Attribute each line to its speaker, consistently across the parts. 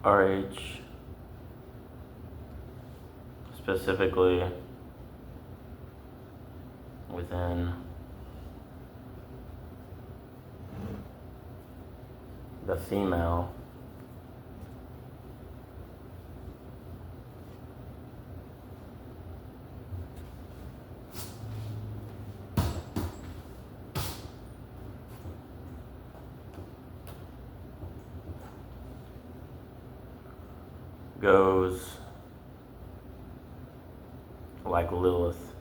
Speaker 1: RH, specifically within the female, goes like Lilith.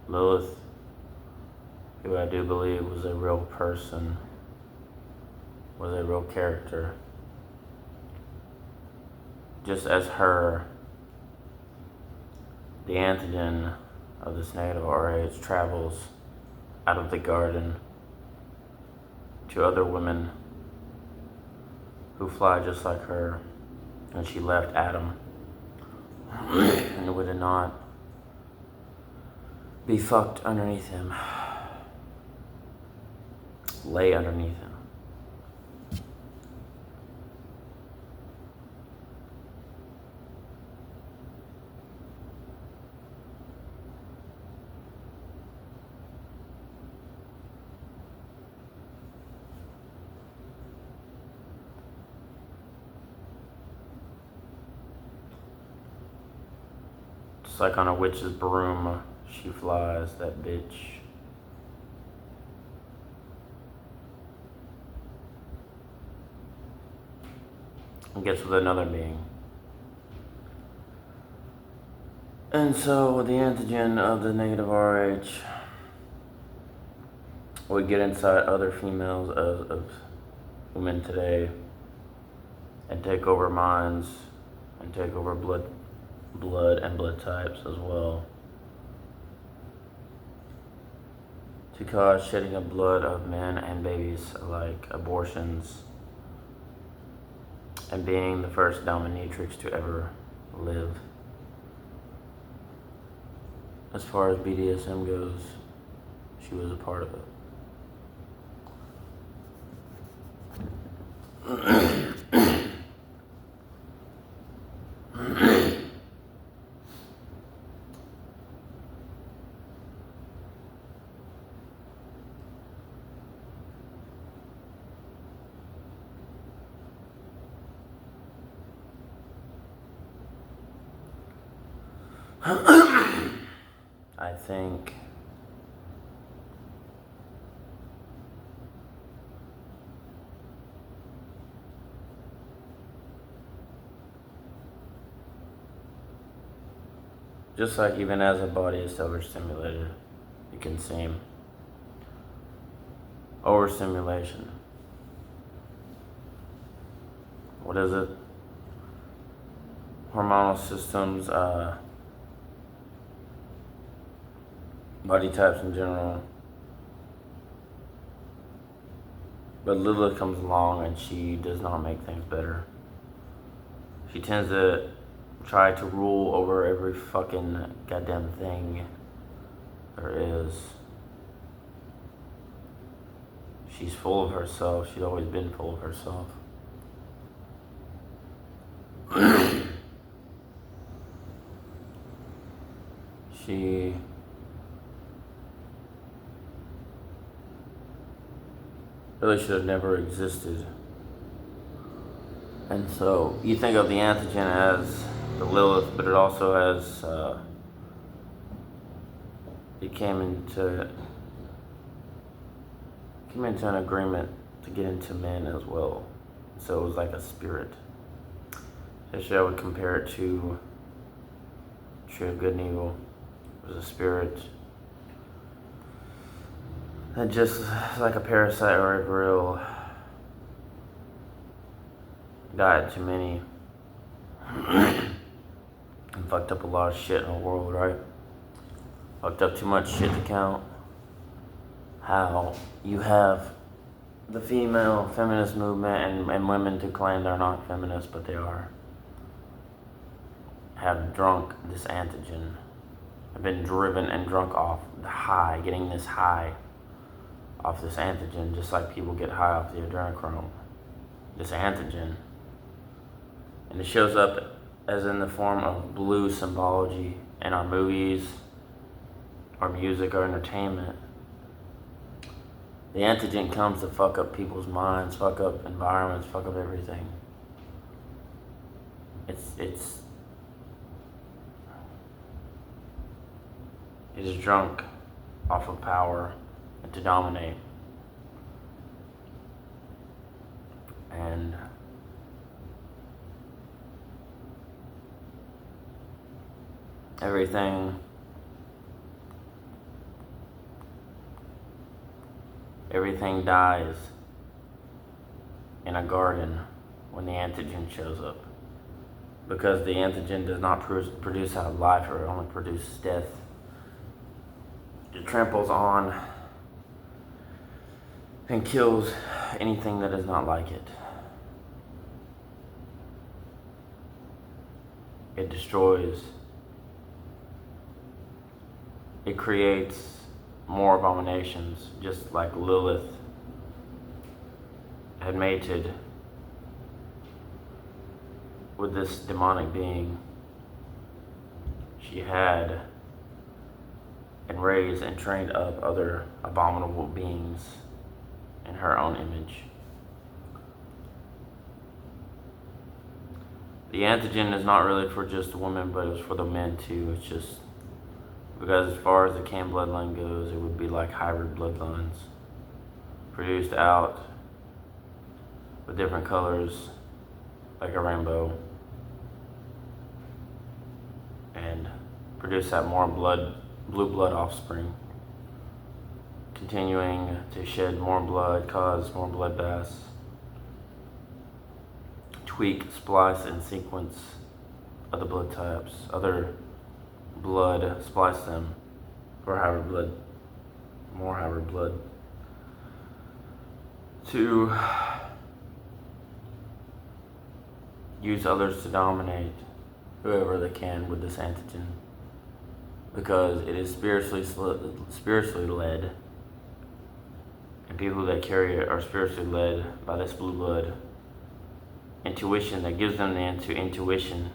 Speaker 1: Lilith, who I do believe was a real person, was a real character. Just as her, the antigen of this negative RH travels out of the garden to other women who fly just like her, and she left Adam and would not be fucked underneath him, lay underneath him. Just like on a witch's broom, she flies, that bitch. And gets with another being. And so the antigen of the negative RH would get inside other females of women today and take over minds and take over blood and blood types as well, to cause shedding of blood of men and babies alike, abortions, and being the first dominatrix to ever live. As far as BDSM goes, she was a part of it. I think just like even as a body is overstimulated, it can seem overstimulation. What is it? Hormonal systems, body types in general. But Lilith comes along and she does not make things better. She tends to try to rule over every fucking goddamn thing there is. She's full of herself. She's always been full of herself. She really should have never existed. And so you think of the antigen as the Lilith, but it also has it came into an agreement to get into men as well. So it was like a spirit. Actually, I would compare it to Tree of Good and Evil. It was a spirit that just like a parasite or a grill got too many and fucked up a lot of shit in the world, right? Fucked up too much shit to count. How you have the female feminist movement and women to claim they're not feminists, but they are, have drunk this antigen, have been driven and drunk off the high, getting this high off this antigen, just like people get high off the adrenochrome. This antigen And it shows up as in the form of blue symbology in our movies, our music, our entertainment. The antigen comes to fuck up people's minds, fuck up environments, fuck up everything. It is drunk off of power and to dominate. And everything dies in a garden when the antigen shows up. Because the antigen does not produce out life, or it only produces death. It tramples on and kills anything that is not like it. It destroys. It creates more abominations, just like Lilith had mated with this demonic being. She had and raised and trained up other abominable beings in her own image. The antigen is not really for just women, but it's for the men too. It's just because as far as the Can bloodline goes, it would be like hybrid bloodlines produced out with different colors, like a rainbow, and produce that more blue blood offspring, continuing to shed more blood, cause more bloodbaths, tweak, splice, and sequence other blood types, other blood, splice them for hybrid blood, more hybrid blood, to use others to dominate whoever they can with this antigen, because it is spiritually led, and people that carry it are spiritually led by this blue blood intuition that gives them the intuition,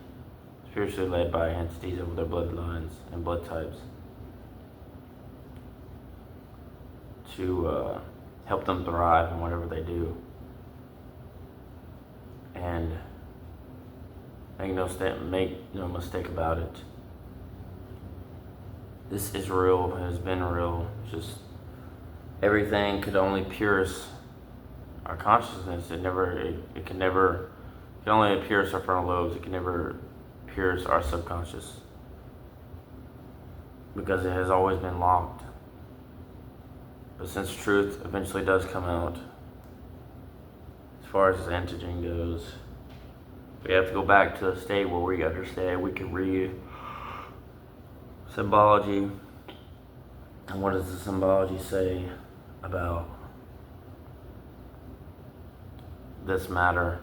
Speaker 1: spiritually led by entities over their bloodlines and blood types, to help them thrive in whatever they do. And make no mistake about it. This is real. It has been real. It's just everything could only pierce our consciousness. It can only pierce our frontal lobes. It can never pierce our subconscious, because it has always been locked. But since truth eventually does come out, as far as the antigen goes, we have to go back to a state where we understand, we can read symbology. And what does the symbology say about this matter?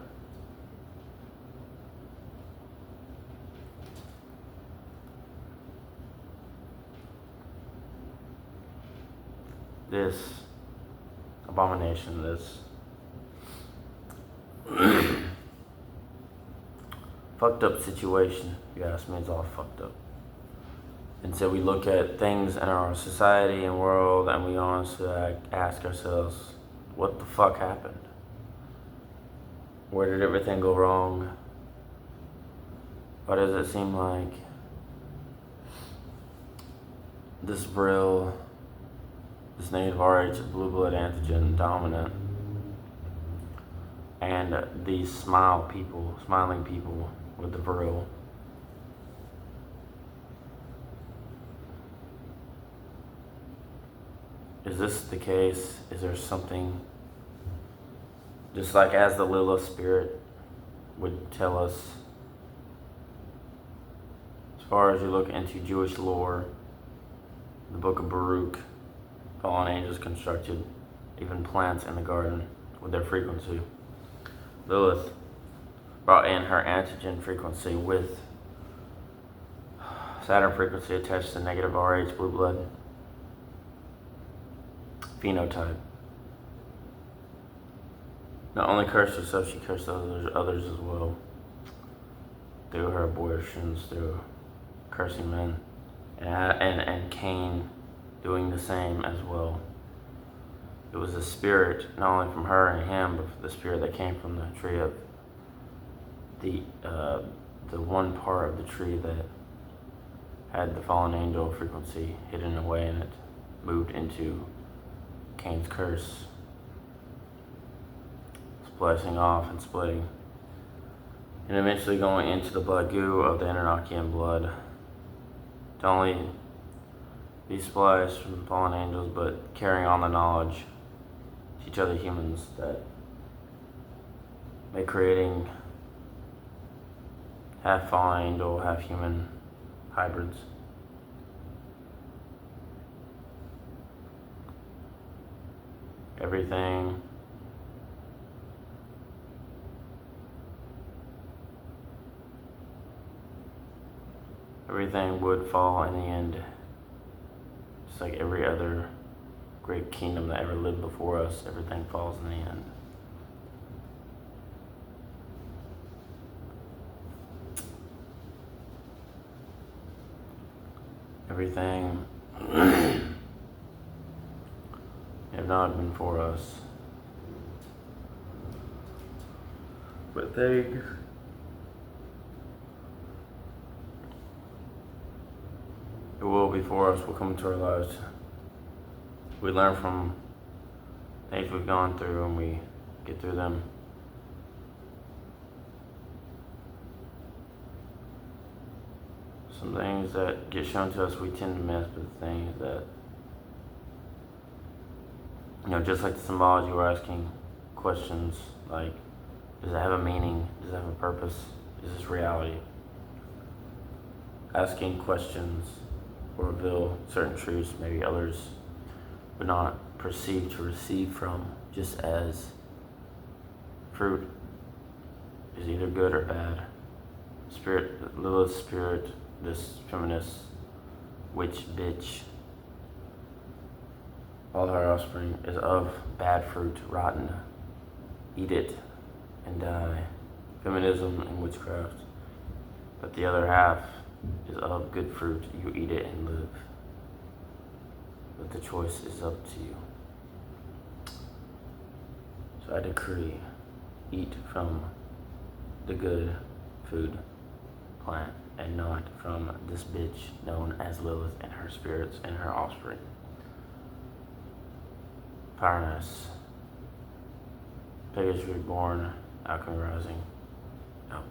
Speaker 1: This abomination, this fucked up situation, if you ask me, it's all fucked up. And so we look at things in our society and world, and we honestly ask ourselves, what the fuck happened? Where did everything go wrong? Why does it seem like this native RH blue blood antigen dominant, and these smiling people with the Vril, is this the case? Is there something, just like as the Lilith spirit would tell us, as far as you look into Jewish lore, the book of Baruch, fallen angels constructed even plants in the garden with their frequency. Lilith brought in her antigen frequency with Saturn frequency attached to negative RH blue blood phenotype. Not only cursed herself, she cursed others as well. through her abortions, through cursing men, and Cain doing the same as well. It was a spirit, not only from her and him, but the spirit that came from the tree of the one part of the tree that had the fallen angel frequency hidden away, and it moved into Cain's curse, splicing off and splitting, and eventually going into the blood goo of the Anunnaki blood to only be spliced from fallen angels, but carrying on the knowledge to teach other humans that by creating half fallen angel, half human hybrids. Everything would fall in the end, just like every other great kingdom that ever lived before us. Everything falls in the end. Everything, if not been for us, but things it will be for us will come into our lives. We learn from things we've gone through and we get through them. Some things that get shown to us we tend to miss, but the things that, just like the symbology, we're asking questions like, does it have a meaning? Does it have a purpose? Is this reality? Asking questions will reveal certain truths maybe others would not perceive to receive from, just as fruit is either good or bad. Spirit, Lilith's spirit, this feminist witch bitch, all her offspring is of bad fruit, rotten. Eat it and die. Feminism and witchcraft. But the other half is of good fruit. You eat it and live. But the choice is up to you. So I decree, eat from the good food plant and not from this bitch known as Lilith and her spirits and her offspring. Powerness. Pegasus reborn, alchemy rising, out.